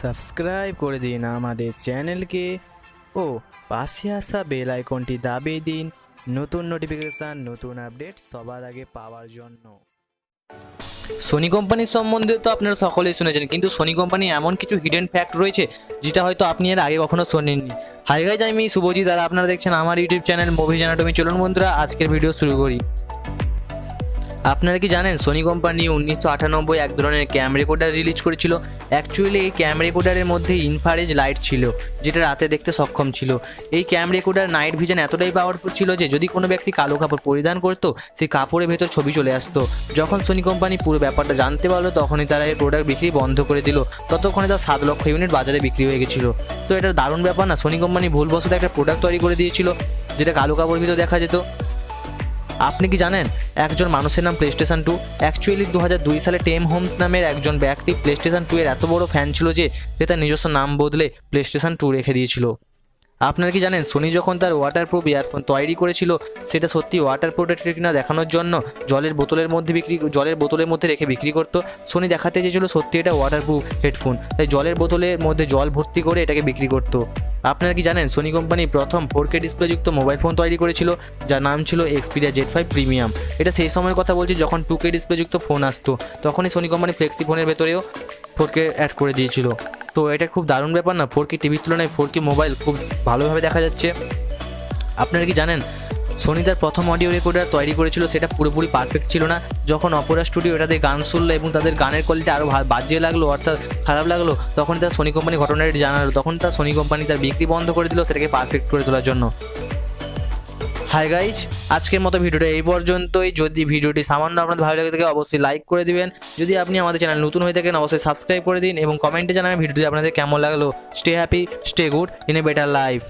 Subscribe করে দিন আমাদের চ্যানেলকে ও পাশে আসা বেল আইকনটি দাবিয়ে দিন নতুন নোটিফিকেশান নতুন আপডেট সবার আগে পাওয়ার জন্য। সোনি কোম্পানির সম্বন্ধে তো আপনারা সকলেই শুনেছেন, কিন্তু সোনি কোম্পানি এমন কিছু হিডেন ফ্যাক্ট রয়েছে যেটা হয়তো আপনি এর আগে কখনো শোনেননি। হাই গাইজ, আমি শুভজিৎ আর আপনারা দেখছেন আমার ইউটিউব চ্যানেল মুভি জানাটমি। চলুন বন্ধুরা, আজকের ভিডিও শুরু করি। আপনারা কি জানেন সোনি কোম্পানি 1998 এক ধরনের ক্যাম রেকর্ডার রিলিজ করেছিল। অ্যাকচুয়ালি এই ক্যাম রেকর্ডারের মধ্যে ইনফ্রারেড লাইট ছিল যেটা রাতে দেখতে সক্ষম ছিল। এই ক্যাম রেকর্ডার নাইট ভিশন এতটাই পাওয়ারফুল ছিল যে যদি কোনো ব্যক্তি কালো কাপড় পরিধান করতো সেই কাপড়ের ভেতর ছবি চলে আসতো। যখন সোনি কোম্পানি পুরো ব্যাপারটা জানতে পারলো তখনই তারা এই প্রোডাক্ট বিক্রি বন্ধ করে দিল। ততক্ষণে তার 7 লক্ষ ইউনিট বাজারে বিক্রি হয়ে গেছিলো। তো এটা দারুণ ব্যাপার না? সোনি কোম্পানি ভুলবশত একটা প্রোডাক্ট তৈরি করে দিয়েছিল যেটা কালো কাপড়ের ভিতর দেখা যেত। আপনি কি জানেন একজন মানুষের নাম প্লেস্টেশন 2? অ্যাকচুয়ালি 2002 সালে টেম হোমস নামের একজন ব্যক্তি প্লেস্টেশন 2 এর এত বড় ফ্যান ছিল যে তার নিজস্ব নাম বদলে প্লেস্টেশন 2 রেখে দিয়েছিল। আপনারা কি জানেন সোনি যখন তার ওয়াটারপ্রুফ ইয়ারফোন তৈরি করেছিল সেটা সত্যি ওয়াটারপ্রুফ কিনা দেখানোর জন্য জলের বোতলের মধ্যে রেখে বিক্রি করতো। সোনি দেখাতে চেয়েছিল সত্যি এটা ওয়াটারপ্রুফ হেডফোন, তাই জলের বোতলের মধ্যে জল ভর্তি করে এটাকে বিক্রি করতো। আপনারা কি জানেন সোনি কোম্পানি প্রথম 4K ডিসপ্লেযুক্ত মোবাইল ফোন তৈরি করেছিল যার নাম ছিল Xperia Z5 প্রিমিয়াম। এটা সেই সময়ের কথা বলছি যখন 2K ডিসপ্লেযুক্ত ফোন আসতো, তখনই সোনি কোম্পানি ফ্লেক্সি ফোনের ভেতরেও 4K অ্যাড করে দিয়েছিল। তো এটা খুব দারুণ ব্যাপার না? 4K টিভির তুলনায় 4K মোবাইল খুব ভালোভাবে দেখা যাচ্ছে। আপনারা কি জানেন সোনি তার প্রথম অডিও রেকর্ডার তৈরি করেছিল সেটা পুরোপুরি পারফেক্ট ছিল না। যখন অপেরা স্টুডিও এটাতে গান শুনলো এবং তাদের গানের কোয়ালিটি আরও বাজে লাগলো অর্থাৎ খারাপ লাগলো, তখন তার সোনি কোম্পানি ঘটনাটি জানালো। তখন তার সোনি কোম্পানি তার বিক্রি বন্ধ করে দিল সেটাকে পারফেক্ট করে তোলার জন্য। হাই গাইজ, আজকের মতো ভিডিওটা এই পর্যন্তই। যদি ভিডিওটি সামান্য আপনাদের ভালো লাগে থাকে অবশ্যই লাইক করে দিবেন। যদি আপনি আমাদের চ্যানেল নতুন হয়ে থাকেন অবশ্যই সাবস্ক্রাইব করে দিন এবং কমেন্টে জানাবেন ভিডিওটি আপনাদের কেমন লাগলো। Stay happy, stay good in a better life.